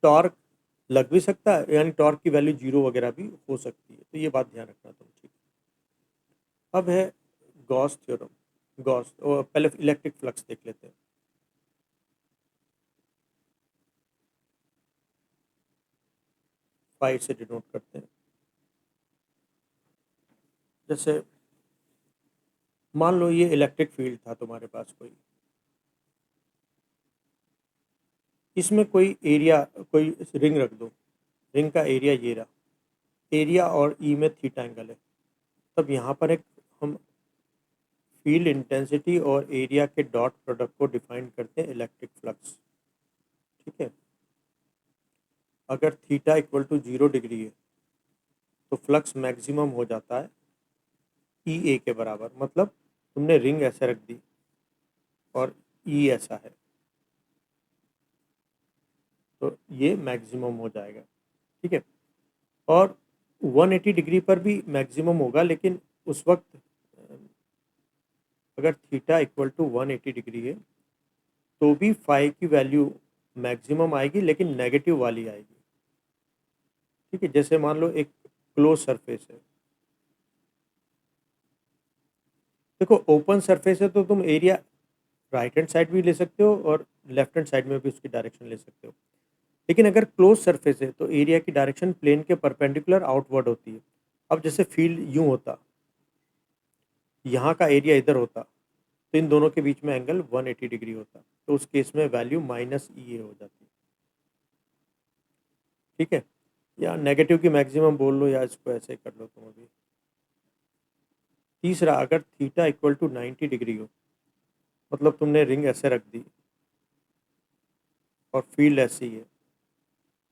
टॉर्क लग भी सकता है, यानी टॉर्क की वैल्यू जीरो वगैरह भी हो सकती है, तो ये बात ध्यान रखना तुम। ठीक, अब है गॉस थ्योरम। गॉस, और पहले इलेक्ट्रिक फ्लक्स देख लेते हैं। फाइव से डिनोट करते हैं, जैसे मान लो ये इलेक्ट्रिक फील्ड था तुम्हारे पास कोई, इसमें कोई एरिया, कोई रिंग रख दो, रिंग का एरिया ये रहा, एरिया और ई में थीटा एंगल है, तब यहाँ पर एक हम फील्ड इंटेंसिटी और एरिया के डॉट प्रोडक्ट को डिफाइन करते हैं इलेक्ट्रिक फ्लक्स। ठीक है, अगर थीटा इक्वल टू 0 डिग्री है तो फ्लक्स मैक्सिमम हो जाता है ई ए के बराबर, मतलब तुमने रिंग ऐसे रख दी और ई ऐसा है, तो ये मैक्सिमम हो जाएगा। ठीक है, और 180 डिग्री पर भी मैक्सिमम होगा, लेकिन उस वक्त अगर थीटा इक्वल टू 180 डिग्री है तो भी फाई की वैल्यू मैक्सिमम आएगी, लेकिन नेगेटिव वाली आएगी। ठीक है, जैसे मान लो एक क्लोज सरफेस है। देखो ओपन सरफेस है तो तुम एरिया राइट हैंड साइड भी ले सकते हो और लेफ्ट हैंड साइड में भी उसकी डायरेक्शन ले सकते हो। लेकिन अगर क्लोज सरफेस है तो एरिया की डायरेक्शन प्लेन के परपेंडिकुलर आउटवर्ड होती है। अब जैसे फील्ड यूं होता, यहाँ का एरिया इधर होता, तो इन दोनों के बीच में एंगल 180 डिग्री होता, तो उस केस में वैल्यू माइनस ई ए हो जाती। ठीक है, या नेगेटिव की मैक्सिमम बोल लो या इसको ऐसे कर लो तुम अभी। तीसरा, अगर थीटा इक्वल टू 90 डिग्री हो, मतलब तुमने रिंग ऐसे रख दी और फील्ड ऐसी है,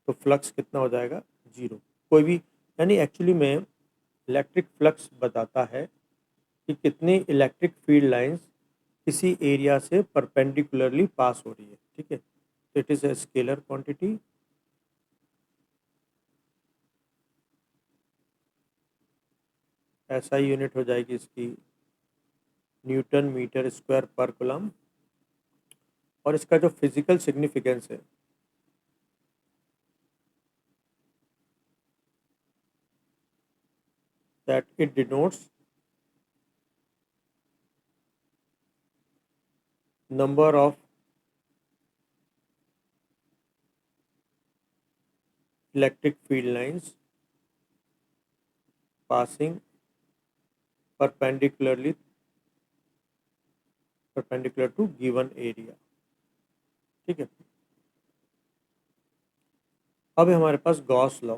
तो फ्लक्स कितना हो जाएगा? जीरो। कोई भी, यानी एक्चुअली में इलेक्ट्रिक फ्लक्स बताता है कि कितनी इलेक्ट्रिक फील्ड लाइंस किसी एरिया से परपेंडिकुलरली पास हो रही है। ठीक है, तो it is a scalar quantity. ऐसा ही यूनिट हो जाएगी इसकी Newton metre square per coulomb. और इसका जो फिजिकल सिग्निफिकेंस है, that it denotes number of electric field lines passing perpendicularly perpendicular to given area। ठीक है, अब है हमारे पास गॉस लॉ।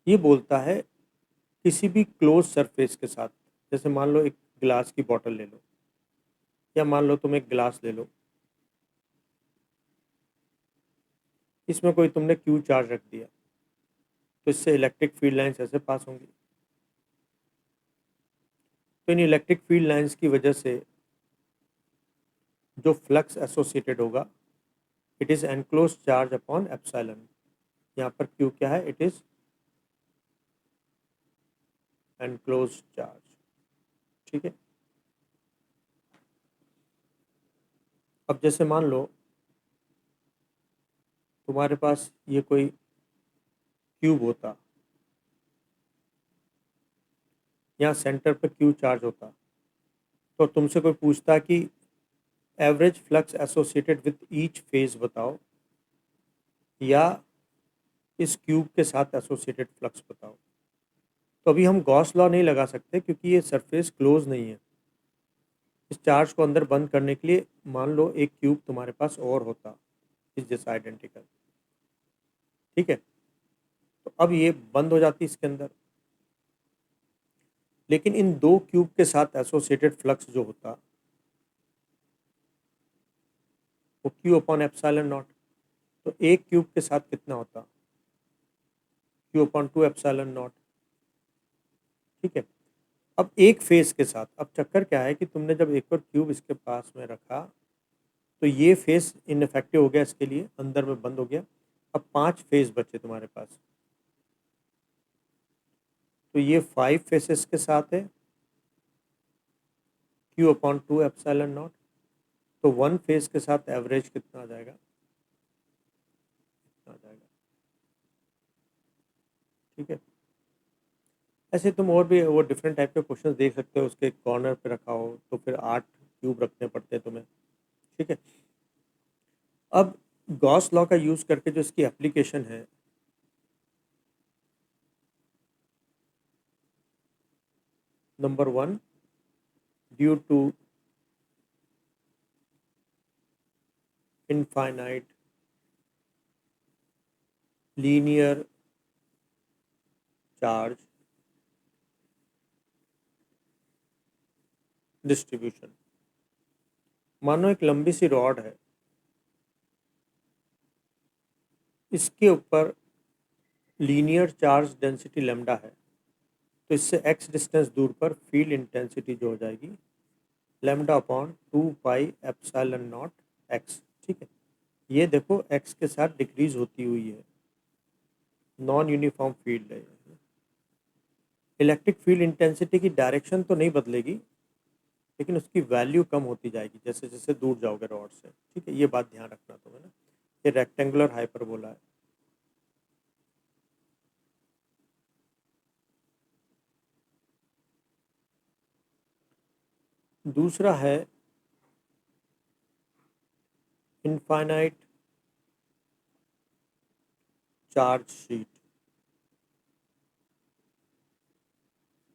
ये बोलता है किसी भी क्लोज सरफेस के साथ, जैसे मान लो एक ग्लास की बॉटल ले लो, या मान लो तुम एक ग्लास ले लो, इसमें कोई तुमने क्यू चार्ज रख दिया, तो इससे इलेक्ट्रिक फील्ड लाइंस ऐसे पास होंगी। तो इन इलेक्ट्रिक फील्ड लाइंस की वजह से जो फ्लक्स एसोसिएटेड होगा, it is enclose charge upon epsilon. यहाँ पर क्यू क्या है? It is enclose charge. ठीक है, अब जैसे मान लो तुम्हारे पास ये कोई क्यूब होता, यहाँ सेंटर पर क्यू चार्ज होता, तो तुमसे कोई पूछता कि average flux associated with each phase बताओ, या इस क्यूब के साथ एसोसिएटेड फ्लक्स बताओ। तो अभी हम गॉस लॉ नहीं लगा सकते क्योंकि ये सरफेस क्लोज नहीं है। इस चार्ज को अंदर बंद करने के लिए मान लो एक क्यूब तुम्हारे पास और होता, इस जैसा आइडेंटिकल। ठीक है, तो अब ये बंद हो जाती इसके अंदर, लेकिन इन दो क्यूब के साथ एसोसिएटेड फ्लक्स जो होता वो क्यू अपॉन एप्सिलॉन नॉट। तो एक क्यूब के साथ कितना होता? Q upon two epsilon not. ठीक है, अब एक फेस के साथ, अब चक्कर क्या है कि तुमने जब एक और क्यूब इसके पास में रखा तो ये फेस इनफेक्टिव हो गया, इसके लिए अंदर में बंद हो गया। अब 5 फेस बचे तुम्हारे पास, तो ये 5 फेसेस के साथ है Q upon two epsilon not. तो 1 फेस के साथ एवरेज कितना आ जाएगा? इतना आ जाएगा। ठीक है, ऐसे तुम और भी वो डिफरेंट टाइप के क्वेश्चंस देख सकते हो, उसके कॉर्नर पे रखा हो तो फिर 8 क्यूब रखने पड़ते हैं तुम्हें। ठीक है, अब गॉस लॉ का यूज़ करके जो इसकी एप्लीकेशन है, number 1, due to infinite linear charge distribution. मानो एक लंबी सी रॉड है, इसके ऊपर लीनियर चार्ज डेंसिटी लेमडा है, तो इससे x डिस्टेंस दूर पर फील्ड इंटेंसिटी जो हो जाएगी lambda upon 2 pi epsilon not x। ठीक है, ये देखो x के साथ डिक्रीज होती हुई है, नॉन यूनिफॉर्म फील्ड है। इलेक्ट्रिक फील्ड इंटेंसिटी की डायरेक्शन तो नहीं बदलेगी, लेकिन उसकी वैल्यू कम होती जाएगी जैसे जैसे दूर जाओगे रॉड से। ठीक है, ये बात ध्यान रखना तुम्हें ना। ये रेक्टेंगुलर हाइपरबोला है। दूसरा है इनफाइनाइट चार्ज शीट।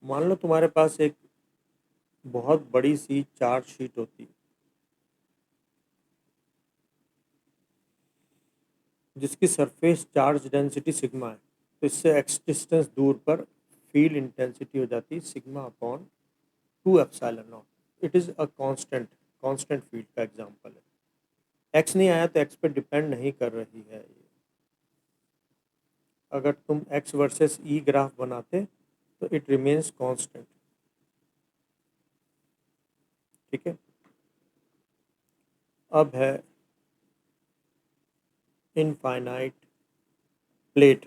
मान लो तुम्हारे पास एक बहुत बड़ी सी चार्ज शीट होती जिसकी सरफेस चार्ज डेंसिटी सिग्मा है, तो इससे एक्स डिस्टेंस दूर पर फील्ड इंटेंसिटी हो जाती है sigma upon 2 epsilon not. It is a constant, constant field का एग्जांपल है। एक्स नहीं आया तो एक्स पे डिपेंड नहीं कर रही है ये। अगर तुम एक्स वर्सेस ई ग्राफ बनाते तो इट रिमेन्स कांस्टेंट। ठीक है, अब है इनफाइनाइट प्लेट।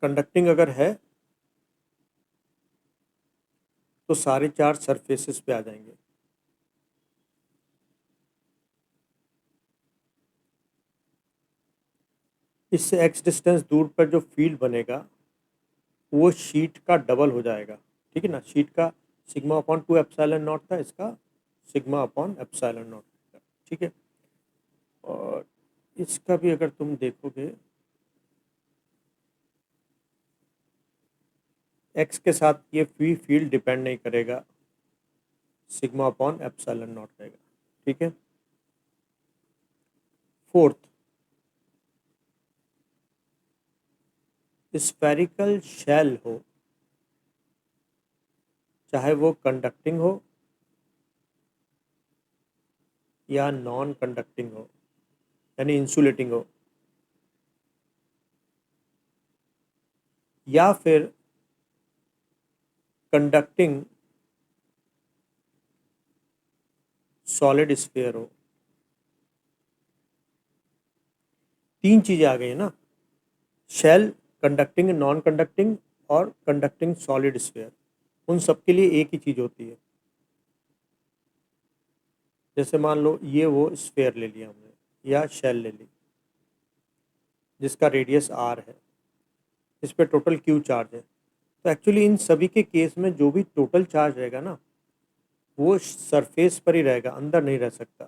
कंडक्टिंग अगर है तो सारे चार्ज सरफेसेस पे आ जाएंगे। इससे एक्स डिस्टेंस दूर पर जो फील्ड बनेगा वो शीट का डबल हो जाएगा। ठीक है ना, शीट का सिग्मा अपॉन 2 एप्सिलॉन नॉट था, इसका सिग्मा अपॉन एप्सिलॉन नॉट। ठीक है, और इसका भी अगर तुम देखोगे एक्स के साथ ये फील्ड डिपेंड नहीं करेगा, सिग्मा अपॉन एप्सिलॉन नॉट रहेगा। ठीक है, फोर्थ, स्फेरिकल शेल हो, चाहे वो कंडक्टिंग हो या नॉन कंडक्टिंग हो, यानी इंसुलेटिंग हो, या फिर कंडक्टिंग सॉलिड स्फीयर हो। तीन चीजें आ गई है ना, शेल, कंडक्टिंग नॉन कंडक्टिंग और कंडक्टिंग सॉलिड स्फीयर। उन सब के लिए एक ही चीज होती है। जैसे मान लो ये वो स्फीयर ले लिया हमने या शेल ले ली जिसका रेडियस आर है, इस पे टोटल क्यू चार्ज है, तो एक्चुअली इन सभी के केस में जो भी टोटल चार्ज रहेगा ना वो सरफेस पर ही रहेगा, अंदर नहीं रह सकता।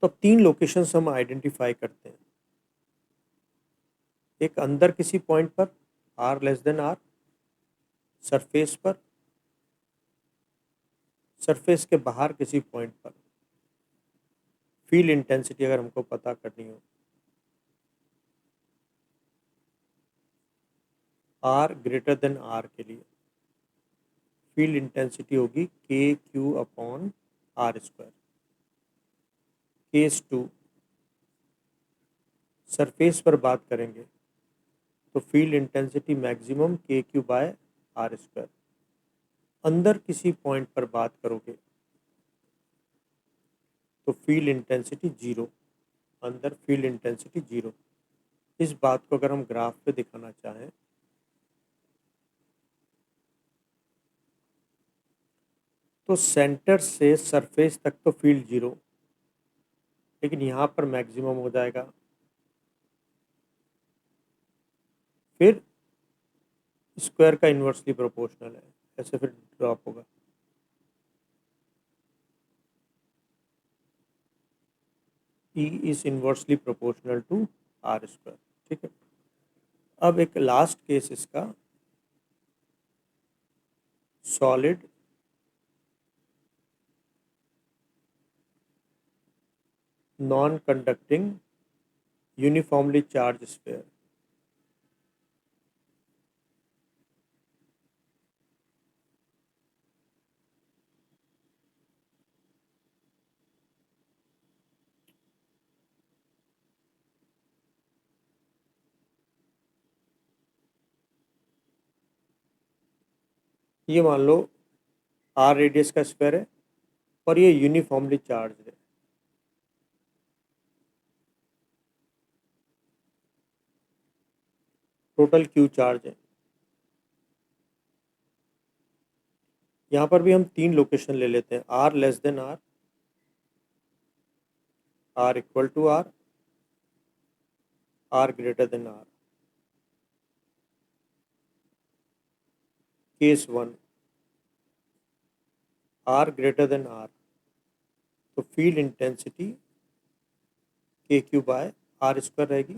तो अब तीन लोकेशंस हम आइडेंटिफाई करते हैं। एक अंदर किसी पॉइंट पर R less than R, surface पर, सरफेस के बाहर किसी पॉइंट पर। फील्ड इंटेंसिटी अगर हमको पता करनी हो, आर ग्रेटर देन आर के लिए फील्ड इंटेंसिटी होगी K Q upon R square. Case two, surface पर बात करेंगे तो field intensity maximum K Q by R square. अंदर किसी पॉइंट पर बात करोगे तो फील्ड इंटेंसिटी जीरो, अंदर फील्ड इंटेंसिटी जीरो। इस बात को अगर हम ग्राफ पे दिखाना चाहें तो सेंटर से सरफेस तक तो फील्ड जीरो, लेकिन यहाँ पर मैक्सिमम हो जाएगा, फिर स्क्वायर का इन्वर्सली प्रोपोर्शनल है, ऐसे फिर ड्रॉप होगा। E is inversely proportional to R square. ठीक है, अब एक लास्ट केस इसका, solid non conducting uniformly charge sphere. ये मान लो आर रेडियस का स्फीयर है और ये यूनिफॉर्मली चार्ज है। टोटल क्यू चार्ज है। यहाँ पर भी हम 3 लोकेशन ले लेते हैं, R less than R, R equal to R, R greater than R. Case 1, R greater than R, तो field intensity K Q by R square रहेगी।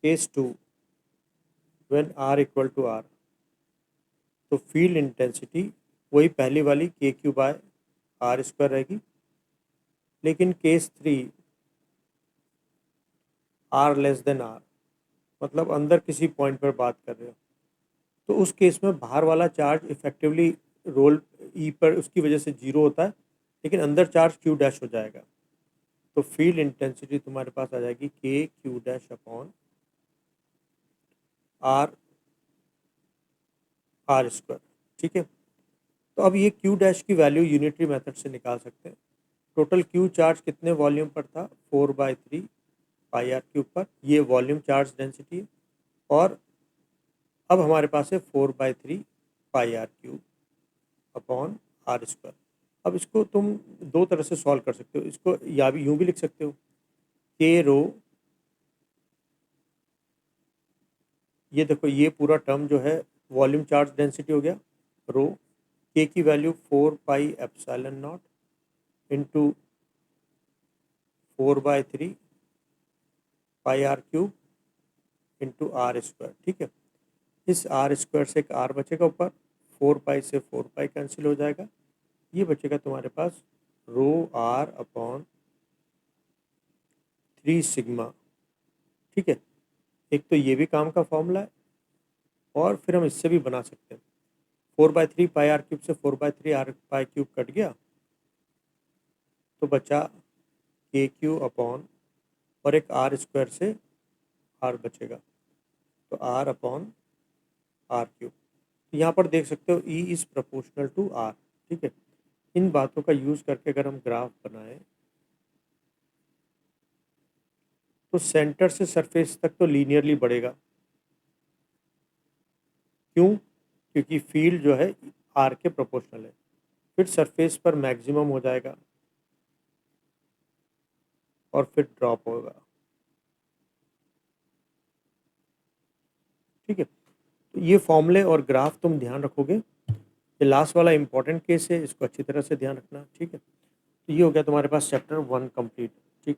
Case 2, when R equal to R, तो field intensity वही पहली वाली के Q by R square रहेगी। लेकिन case 3, R less than R, मतलब अंदर किसी पॉइंट पर बात कर रहे हो, तो उस केस में बाहर वाला चार्ज इफेक्टिवली रोल ई पर उसकी वजह से जीरो होता है, लेकिन अंदर चार्ज क्यू डैश हो जाएगा। तो फील्ड इंटेंसिटी तुम्हारे पास आ जाएगी K Q dash upon R, R square. ठीक है, तो अब ये क्यू डैश की वैल्यू यूनिटरी मेथड से निकाल सकते हैं। टोटल क्यू चार्ज कितने वॉल्यूम पर था, 4/3 पाई आर क्यूब पर, ये वॉल्यूम चार्ज डेंसिटी है। और अब हमारे पास है 4/3 pi R cube upon R square. अब इसको तुम दो तरह से सॉल्व कर सकते हो, इसको या भी यूँ भी लिख सकते हो, के रो, ये देखो ये पूरा टर्म जो है वॉल्यूम चार्ज डेंसिटी हो गया, रो के की value 4πε0 into 4/3 pi R cube into R square. ठीक है, इस आर स्क्वायर से एक आर बचेगा ऊपर, 4 पाई से 4 पाई कैंसिल हो जाएगा, ये बचेगा तुम्हारे पास रो आर अपॉन 3 सिग्मा। ठीक है, एक तो ये भी काम का फॉर्मूला है, और फिर हम इससे भी बना सकते हैं। 4/3 पाई आर क्यूब से 4/3 आर पाई क्यूब कट गया, तो बचा के क्यू अपॉन, और एक आर स्क्वायर से आर बचेगा, तो आर अपॉन आर क्यूब। तो यहाँ पर देख सकते हो E is proportional to are. ठीक है, इन बातों का यूज़ करके अगर हम ग्राफ बनाएं, तो सेंटर से सरफेस तक तो लीनियरली बढ़ेगा। क्यों? क्योंकि फील्ड जो है आर के प्रोपोर्शनल है। फिर सरफेस पर मैक्सिमम हो जाएगा और फिर ड्रॉप होगा। ठीक है, तो ये फॉर्मूले और ग्राफ तुम ध्यान रखोगे। ये लास्ट वाला इंपॉर्टेंट केस है, इसको अच्छी तरह से ध्यान रखना। ठीक है, तो ये हो गया तुम्हारे पास चैप्टर 1 कंप्लीट। ठीक।